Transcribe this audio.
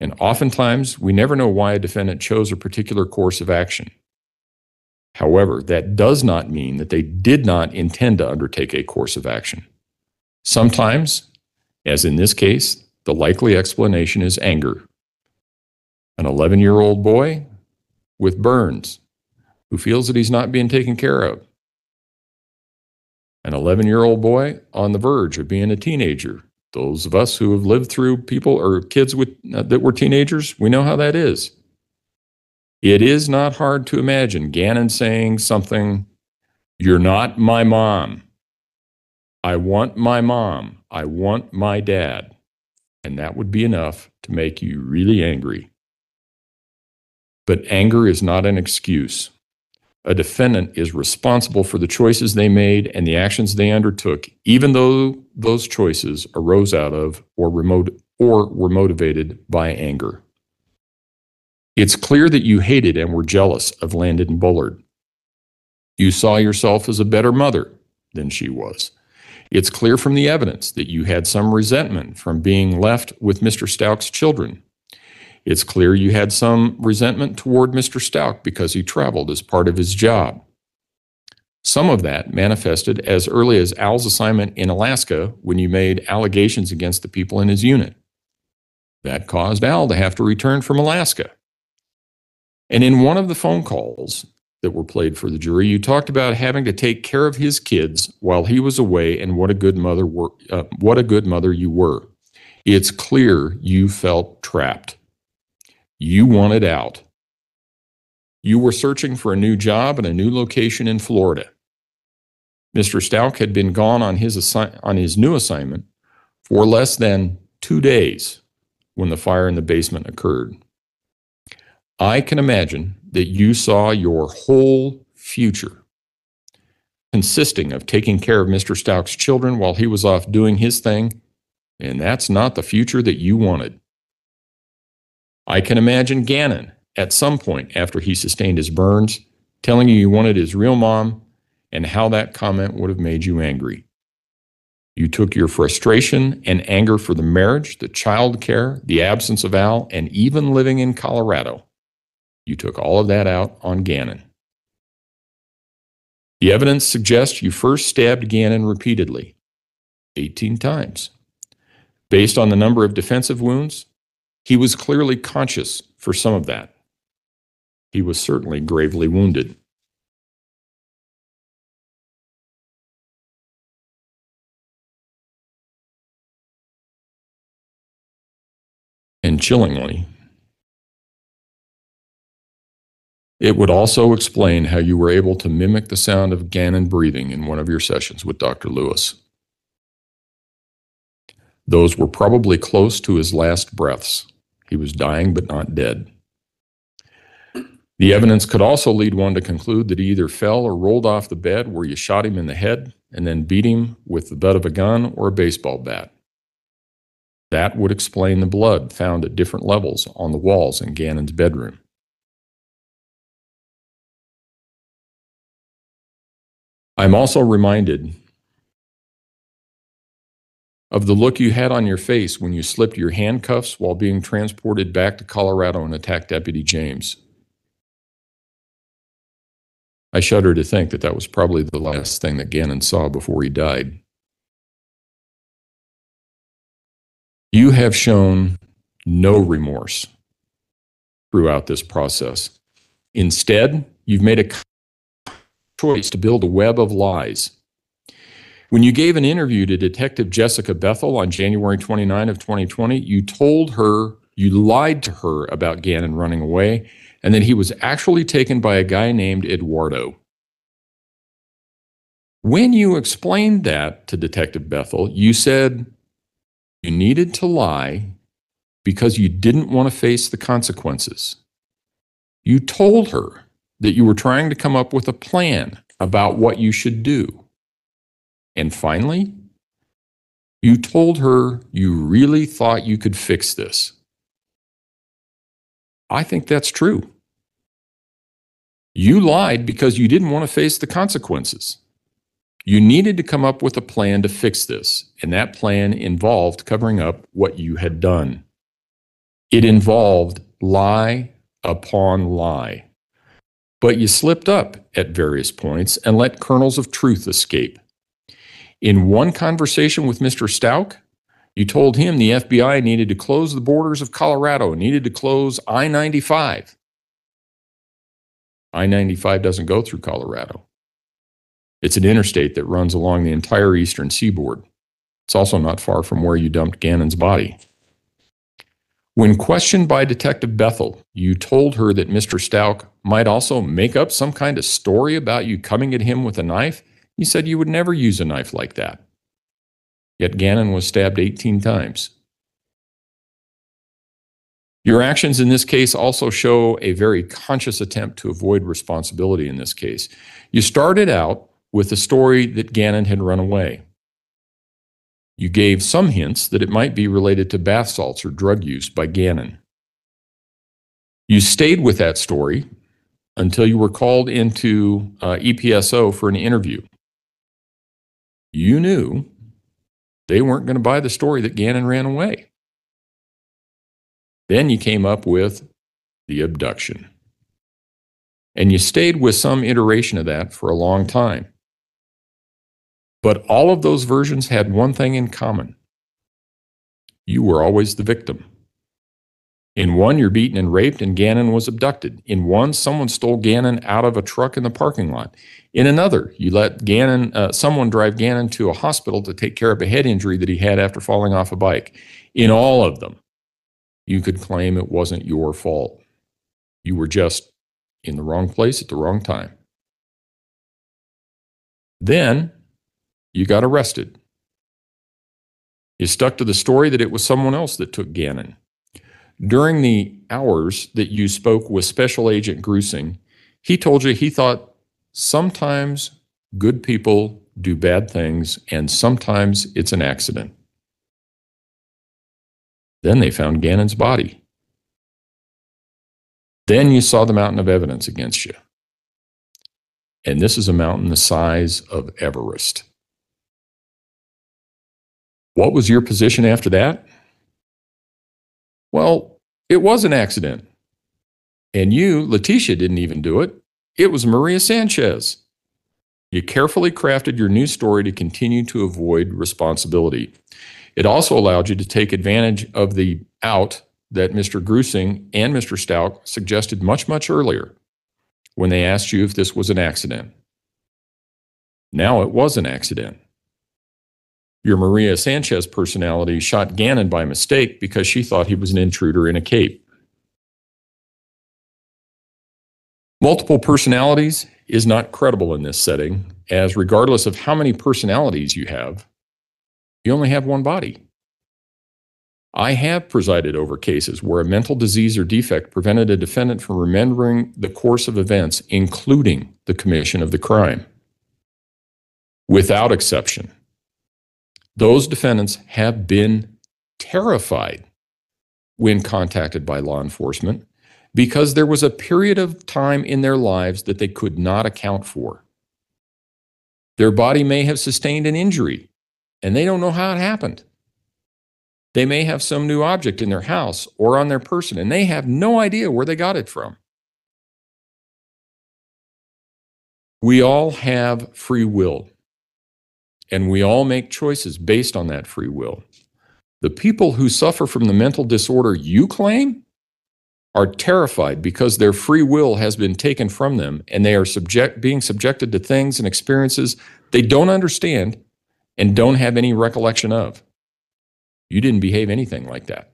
And oftentimes, we never know why a defendant chose a particular course of action. However, that does not mean that they did not intend to undertake a course of action. Sometimes, as in this case, the likely explanation is anger. An 11-year-old boy with burns who feels that he's not being taken care of. An 11-year-old boy on the verge of being a teenager. Those of us who have lived through people or kids that were teenagers, we know how that is. It is not hard to imagine Gannon saying something, "You're not my mom. I want my mom. I want my dad." And that would be enough to make you really angry. But anger is not an excuse. A defendant is responsible for the choices they made and the actions they undertook, even though those choices arose out of or were motivated by anger. It's clear that you hated and were jealous of Landon Bullard. You saw yourself as a better mother than she was. It's clear from the evidence that you had some resentment from being left with Mr. Stauch's children. It's clear you had some resentment toward Mr. Stauch because he traveled as part of his job. Some of that manifested as early as Al's assignment in Alaska when you made allegations against the people in his unit. That caused Al to have to return from Alaska. And in one of the phone calls that were played for the jury, you talked about having to take care of his kids while he was away and what a good mother you were. It's clear you felt trapped. You wanted out. You were searching for a new job and a new location in Florida. Mr. Stauch had been gone on his new assignment for less than 2 days when the fire in the basement occurred. I can imagine that you saw your whole future consisting of taking care of Mr. Stauch's children while he was off doing his thing, and that's not the future that you wanted. I can imagine Gannon, at some point after he sustained his burns, telling you wanted his real mom and how that comment would have made you angry. You took your frustration and anger for the marriage, the child care, the absence of Al, and even living in Colorado. You took all of that out on Gannon. The evidence suggests you first stabbed Gannon repeatedly, 18 times. Based on the number of defensive wounds, he was clearly conscious for some of that. He was certainly gravely wounded. And chillingly, it would also explain how you were able to mimic the sound of Gannon breathing in one of your sessions with Dr. Lewis. Those were probably close to his last breaths. He was dying but not dead. The evidence could also lead one to conclude that he either fell or rolled off the bed where you shot him in the head and then beat him with the butt of a gun or a baseball bat. That would explain the blood found at different levels on the walls in Gannon's bedroom. I'm also reminded of the look you had on your face when you slipped your handcuffs while being transported back to Colorado and attacked Deputy James. I shudder to think that that was probably the last thing that Gannon saw before he died. You have shown no remorse throughout this process. Instead, you've made a choice to build a web of lies. When you gave an interview to Detective Jessica Bethel on January 29 of 2020, you told her you lied to her about Gannon running away and that he was actually taken by a guy named Eduardo. When you explained that to Detective Bethel, you said you needed to lie because you didn't want to face the consequences. You told her that you were trying to come up with a plan about what you should do. And finally, you told her you really thought you could fix this. I think that's true. You lied because you didn't want to face the consequences. You needed to come up with a plan to fix this, and that plan involved covering up what you had done. It involved lie upon lie. But you slipped up at various points and let kernels of truth escape. In one conversation with Mr. Stauch, you told him the FBI needed to close the borders of Colorado, needed to close I-95. I-95 doesn't go through Colorado. It's an interstate that runs along the entire eastern seaboard. It's also not far from where you dumped Gannon's body. When questioned by Detective Bethel, you told her that Mr. Stauch might also make up some kind of story about you coming at him with a knife. You said you would never use a knife like that. Yet Gannon was stabbed 18 times. Your actions in this case also show a very conscious attempt to avoid responsibility in this case. You started out with the story that Gannon had run away. You gave some hints that it might be related to bath salts or drug use by Gannon. You stayed with that story until you were called into EPSO for an interview. You knew they weren't going to buy the story that Gannon ran away. Then you came up with the abduction. And you stayed with some iteration of that for a long time. But all of those versions had one thing in common. You were always the victim. In one, you're beaten and raped and Gannon was abducted. In one, someone stole Gannon out of a truck in the parking lot. In another, you let someone drive Gannon to a hospital to take care of a head injury that he had after falling off a bike. In all of them, you could claim it wasn't your fault. You were just in the wrong place at the wrong time. Then you got arrested. You stuck to the story that it was someone else that took Gannon. During the hours that you spoke with Special Agent Grusing, he told you he thought sometimes good people do bad things and sometimes it's an accident. Then they found Gannon's body. Then you saw the mountain of evidence against you. And this is a mountain the size of Everest. What was your position after that? Well, it was an accident. And you, Letecia, didn't even do it. It was Maria Sanchez. You carefully crafted your new story to continue to avoid responsibility. It also allowed you to take advantage of the out that Mr. Grusing and Mr. Stauch suggested much, much earlier when they asked you if this was an accident. Now it was an accident. Your Maria Sanchez personality shot Gannon by mistake because she thought he was an intruder in a cape. Multiple personalities is not credible in this setting, as regardless of how many personalities you have, you only have one body. I have presided over cases where a mental disease or defect prevented a defendant from remembering the course of events, including the commission of the crime. Without exception, those defendants have been terrified when contacted by law enforcement because there was a period of time in their lives that they could not account for. Their body may have sustained an injury, and they don't know how it happened. They may have some new object in their house or on their person, and they have no idea where they got it from. We all have free will, and we all make choices based on that free will. The people who suffer from the mental disorder you claim are terrified because their free will has been taken from them and they are being subjected to things and experiences they don't understand and don't have any recollection of. You didn't behave anything like that.